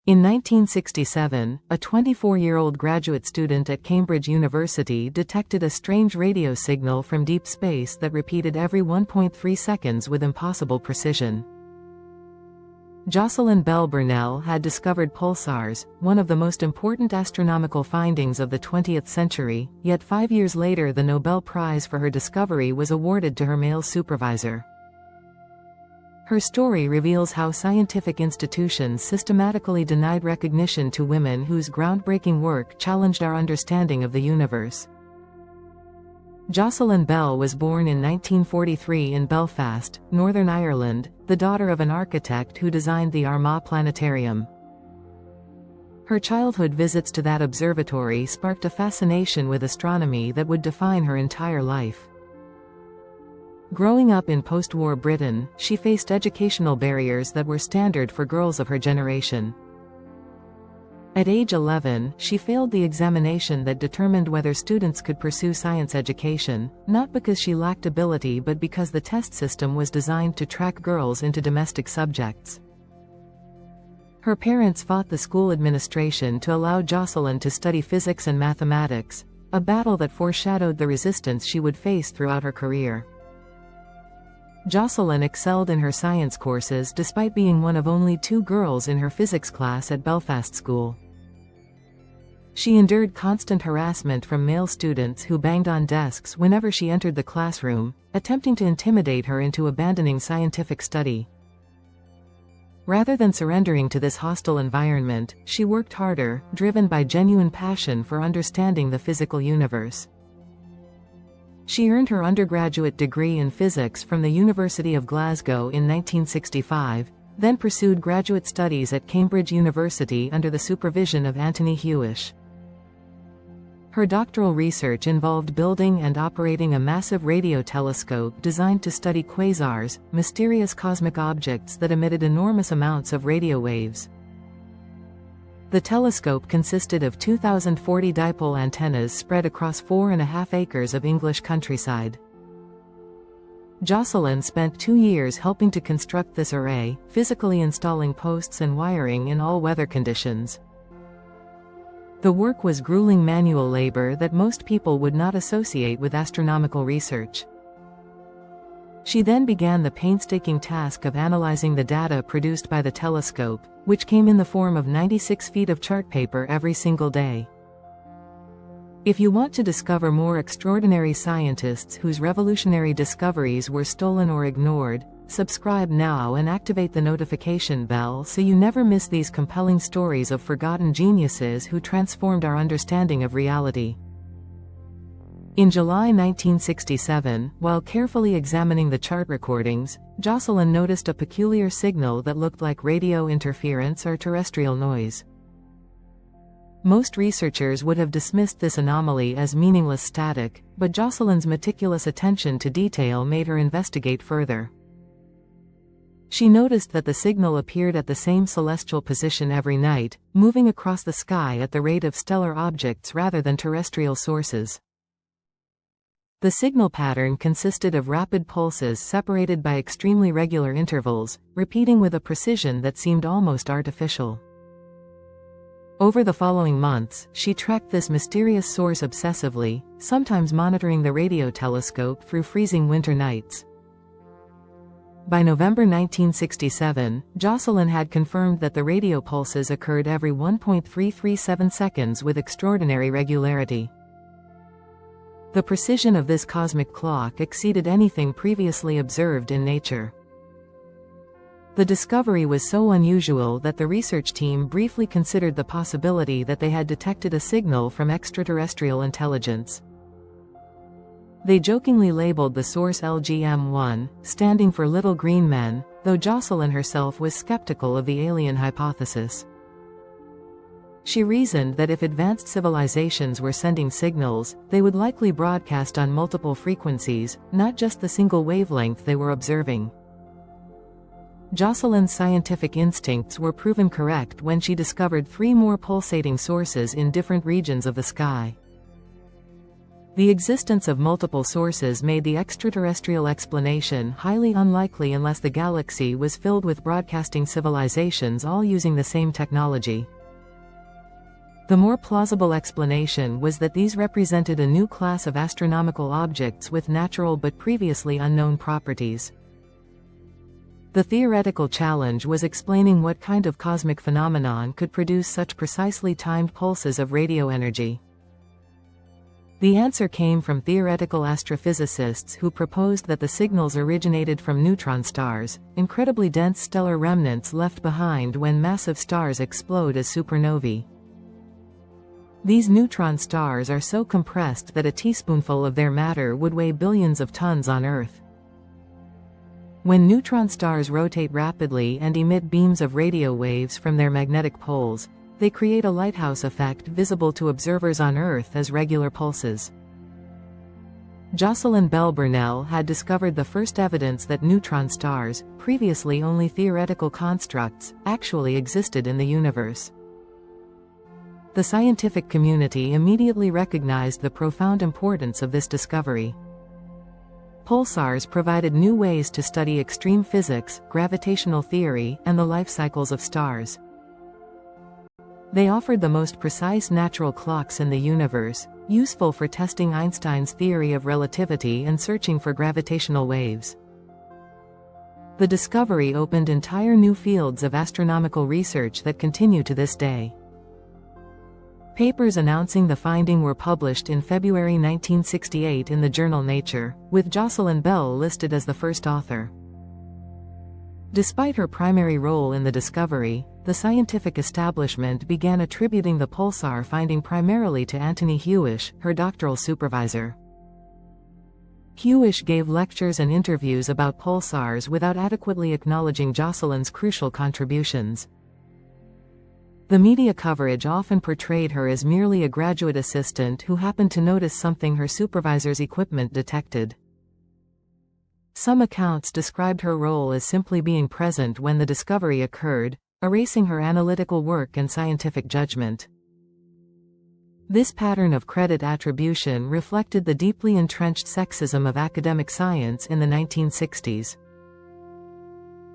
In 1967, a 24-year-old graduate student at Cambridge University detected a strange radio signal from deep space that repeated every 1.3 seconds with impossible precision. Jocelyn Bell Burnell had discovered pulsars, one of the most important astronomical findings of the 20th century, yet 5 years later the Nobel Prize for her discovery was awarded to her male supervisor. Her story reveals how scientific institutions systematically denied recognition to women whose groundbreaking work challenged our understanding of the universe. Jocelyn Bell was born in 1943 in Belfast, Northern Ireland, the daughter of an architect who designed the Armagh Planetarium. Her childhood visits to that observatory sparked a fascination with astronomy that would define her entire life. Growing up in post-war Britain, she faced educational barriers that were standard for girls of her generation. At age 11, she failed the examination that determined whether students could pursue science education, not because she lacked ability but because the test system was designed to track girls into domestic subjects. Her parents fought the school administration to allow Jocelyn to study physics and mathematics, a battle that foreshadowed the resistance she would face throughout her career. Jocelyn excelled in her science courses despite being one of only 2 girls in her physics class at Belfast School. She endured constant harassment from male students who banged on desks whenever she entered the classroom, attempting to intimidate her into abandoning scientific study. Rather than surrendering to this hostile environment, she worked harder, driven by genuine passion for understanding the physical universe. She earned her undergraduate degree in physics from the University of Glasgow in 1965, then pursued graduate studies at Cambridge University under the supervision of Antony Hewish. Her doctoral research involved building and operating a massive radio telescope designed to study quasars, mysterious cosmic objects that emitted enormous amounts of radio waves. The telescope consisted of 2,040 dipole antennas spread across 4.5 acres of English countryside. Jocelyn spent 2 years helping to construct this array, physically installing posts and wiring in all weather conditions. The work was grueling manual labor that most people would not associate with astronomical research. She then began the painstaking task of analyzing the data produced by the telescope, which came in the form of 96 feet of chart paper every single day. If you want to discover more extraordinary scientists whose revolutionary discoveries were stolen or ignored, subscribe now and activate the notification bell so you never miss these compelling stories of forgotten geniuses who transformed our understanding of reality. In July 1967, while carefully examining the chart recordings, Jocelyn noticed a peculiar signal that looked like radio interference or terrestrial noise. Most researchers would have dismissed this anomaly as meaningless static, but Jocelyn's meticulous attention to detail made her investigate further. She noticed that the signal appeared at the same celestial position every night, moving across the sky at the rate of stellar objects rather than terrestrial sources. The signal pattern consisted of rapid pulses separated by extremely regular intervals, repeating with a precision that seemed almost artificial. Over the following months, she tracked this mysterious source obsessively, sometimes monitoring the radio telescope through freezing winter nights. By November 1967, Jocelyn had confirmed that the radio pulses occurred every 1.337 seconds with extraordinary regularity. The precision of this cosmic clock exceeded anything previously observed in nature. The discovery was so unusual that the research team briefly considered the possibility that they had detected a signal from extraterrestrial intelligence. They jokingly labeled the source LGM-1, standing for Little Green Men, though Jocelyn herself was skeptical of the alien hypothesis. She reasoned that if advanced civilizations were sending signals, they would likely broadcast on multiple frequencies, not just the single wavelength they were observing. Jocelyn's scientific instincts were proven correct when she discovered 3 more pulsating sources in different regions of the sky. The existence of multiple sources made the extraterrestrial explanation highly unlikely unless the galaxy was filled with broadcasting civilizations all using the same technology. The more plausible explanation was that these represented a new class of astronomical objects with natural but previously unknown properties. The theoretical challenge was explaining what kind of cosmic phenomenon could produce such precisely timed pulses of radio energy. The answer came from theoretical astrophysicists who proposed that the signals originated from neutron stars, incredibly dense stellar remnants left behind when massive stars explode as supernovae. These neutron stars are so compressed that a teaspoonful of their matter would weigh billions of tons on Earth. When neutron stars rotate rapidly and emit beams of radio waves from their magnetic poles, they create a lighthouse effect visible to observers on Earth as regular pulses. Jocelyn Bell Burnell had discovered the first evidence that neutron stars, previously only theoretical constructs, actually existed in the universe. The scientific community immediately recognized the profound importance of this discovery. Pulsars provided new ways to study extreme physics, gravitational theory, and the life cycles of stars. They offered the most precise natural clocks in the universe, useful for testing Einstein's theory of relativity and searching for gravitational waves. The discovery opened entire new fields of astronomical research that continue to this day. Papers announcing the finding were published in February 1968 in the journal Nature, with Jocelyn Bell listed as the first author. Despite her primary role in the discovery, the scientific establishment began attributing the pulsar finding primarily to Antony Hewish, her doctoral supervisor. Hewish gave lectures and interviews about pulsars without adequately acknowledging Jocelyn's crucial contributions. The media coverage often portrayed her as merely a graduate assistant who happened to notice something her supervisor's equipment detected. Some accounts described her role as simply being present when the discovery occurred, erasing her analytical work and scientific judgment. This pattern of credit attribution reflected the deeply entrenched sexism of academic science in the 1960s.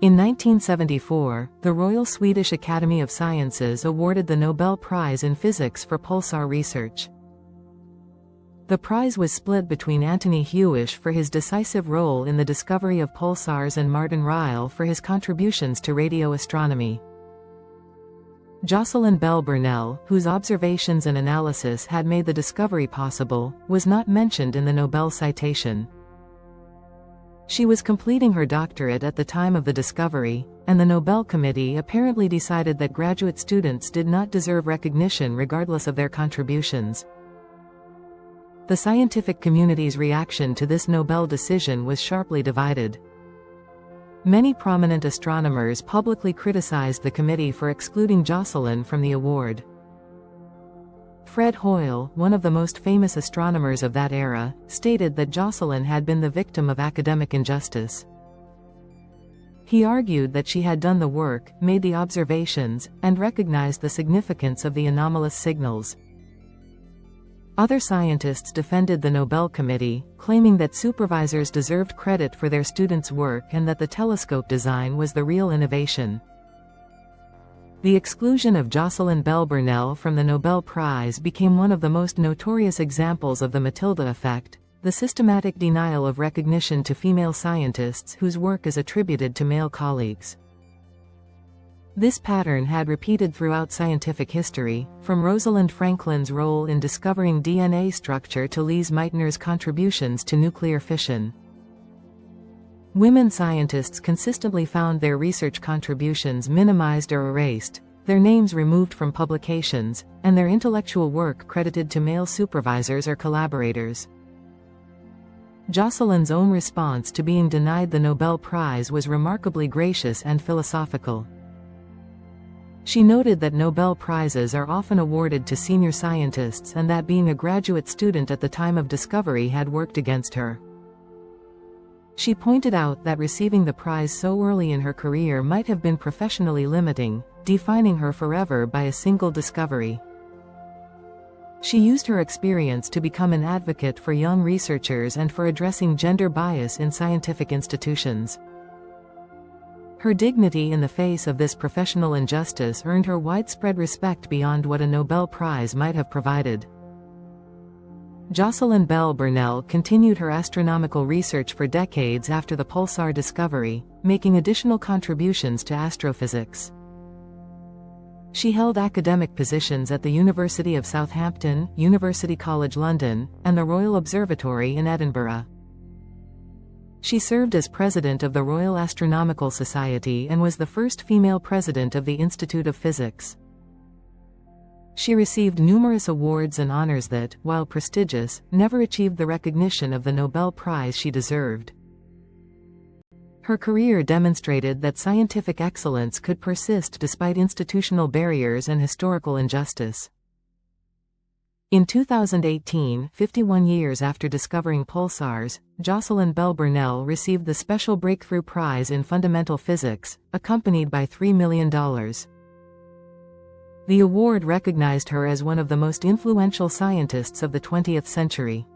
In 1974, the Royal Swedish Academy of Sciences awarded the Nobel Prize in Physics for pulsar research. The prize was split between Antony Hewish for his decisive role in the discovery of pulsars and Martin Ryle for his contributions to radio astronomy. Jocelyn Bell Burnell, whose observations and analysis had made the discovery possible, was not mentioned in the Nobel citation. She was completing her doctorate at the time of the discovery, and the Nobel Committee apparently decided that graduate students did not deserve recognition regardless of their contributions. The scientific community's reaction to this Nobel decision was sharply divided. Many prominent astronomers publicly criticized the committee for excluding Jocelyn from the award. Fred Hoyle, one of the most famous astronomers of that era, stated that Jocelyn had been the victim of academic injustice. He argued that she had done the work, made the observations, and recognized the significance of the anomalous signals. Other scientists defended the Nobel Committee, claiming that supervisors deserved credit for their students' work and that the telescope design was the real innovation. The exclusion of Jocelyn Bell Burnell from the Nobel Prize became one of the most notorious examples of the Matilda effect, the systematic denial of recognition to female scientists whose work is attributed to male colleagues. This pattern had repeated throughout scientific history, from Rosalind Franklin's role in discovering DNA structure to Lise Meitner's contributions to nuclear fission. Women scientists consistently found their research contributions minimized or erased, their names removed from publications, and their intellectual work credited to male supervisors or collaborators. Jocelyn's own response to being denied the Nobel Prize was remarkably gracious and philosophical. She noted that Nobel Prizes are often awarded to senior scientists and that being a graduate student at the time of discovery had worked against her. She pointed out that receiving the prize so early in her career might have been professionally limiting, defining her forever by a single discovery. She used her experience to become an advocate for young researchers and for addressing gender bias in scientific institutions. Her dignity in the face of this professional injustice earned her widespread respect beyond what a Nobel Prize might have provided. Jocelyn Bell Burnell continued her astronomical research for decades after the pulsar discovery, making additional contributions to astrophysics. She held academic positions at the University of Southampton, University College London, and the Royal Observatory in Edinburgh. She served as president of the Royal Astronomical Society and was the first female president of the Institute of Physics. She received numerous awards and honors that, while prestigious, never achieved the recognition of the Nobel Prize she deserved. Her career demonstrated that scientific excellence could persist despite institutional barriers and historical injustice. In 2018, 51 years after discovering pulsars, Jocelyn Bell Burnell received the Special Breakthrough Prize in Fundamental Physics, accompanied by $3 million. The award recognized her as one of the most influential scientists of the 20th century.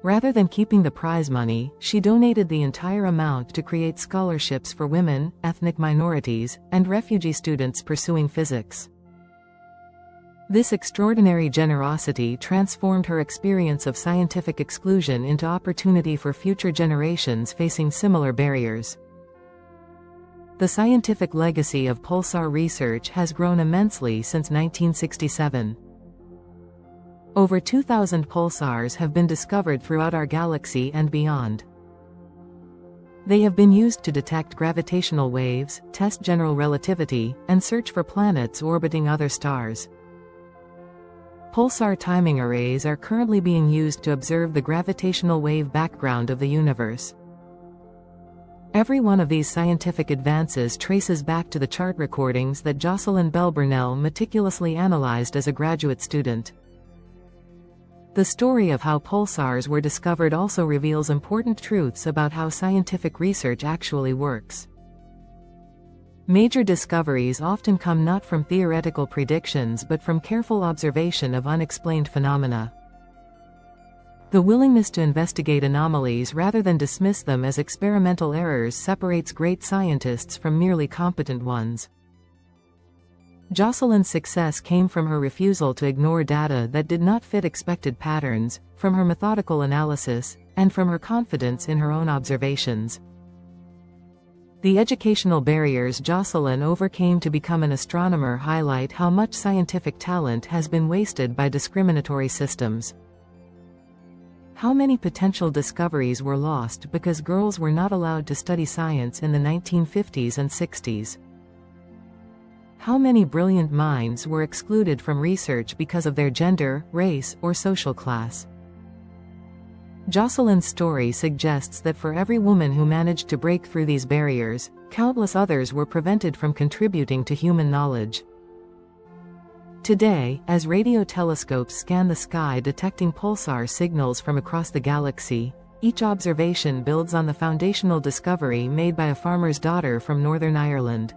Rather than keeping the prize money, she donated the entire amount to create scholarships for women, ethnic minorities, and refugee students pursuing physics. This extraordinary generosity transformed her experience of scientific exclusion into opportunity for future generations facing similar barriers. The scientific legacy of pulsar research has grown immensely since 1967. Over 2,000 pulsars have been discovered throughout our galaxy and beyond. They have been used to detect gravitational waves, test general relativity, and search for planets orbiting other stars. Pulsar timing arrays are currently being used to observe the gravitational wave background of the universe. Every one of these scientific advances traces back to the chart recordings that Jocelyn Bell Burnell meticulously analyzed as a graduate student. The story of how pulsars were discovered also reveals important truths about how scientific research actually works. Major discoveries often come not from theoretical predictions but from careful observation of unexplained phenomena. The willingness to investigate anomalies rather than dismiss them as experimental errors separates great scientists from merely competent ones. Jocelyn's success came from her refusal to ignore data that did not fit expected patterns, from her methodical analysis, and from her confidence in her own observations. The educational barriers Jocelyn overcame to become an astronomer highlight how much scientific talent has been wasted by discriminatory systems. How many potential discoveries were lost because girls were not allowed to study science in the 1950s and 60s? How many brilliant minds were excluded from research because of their gender, race, or social class? Jocelyn's story suggests that for every woman who managed to break through these barriers, countless others were prevented from contributing to human knowledge. Today, as radio telescopes scan the sky detecting pulsar signals from across the galaxy, each observation builds on the foundational discovery made by a farmer's daughter from Northern Ireland.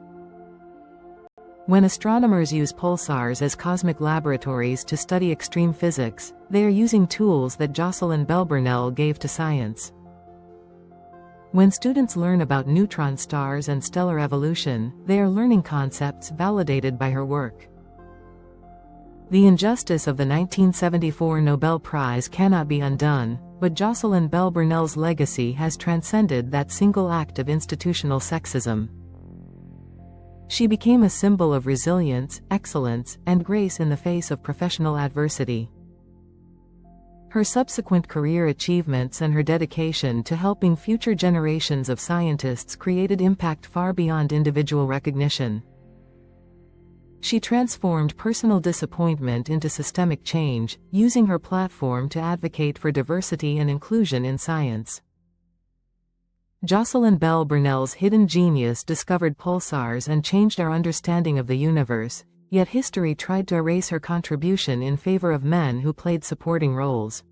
When astronomers use pulsars as cosmic laboratories to study extreme physics, they are using tools that Jocelyn Bell Burnell gave to science. When students learn about neutron stars and stellar evolution, they are learning concepts validated by her work. The injustice of the 1974 Nobel Prize cannot be undone, but Jocelyn Bell Burnell's legacy has transcended that single act of institutional sexism. She became a symbol of resilience, excellence, and grace in the face of professional adversity. Her subsequent career achievements and her dedication to helping future generations of scientists created impact far beyond individual recognition. She transformed personal disappointment into systemic change, using her platform to advocate for diversity and inclusion in science. Jocelyn Bell Burnell's hidden genius discovered pulsars and changed our understanding of the universe, yet history tried to erase her contribution in favor of men who played supporting roles.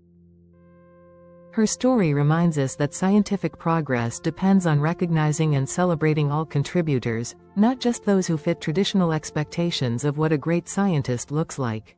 Her story reminds us that scientific progress depends on recognizing and celebrating all contributors, not just those who fit traditional expectations of what a great scientist looks like.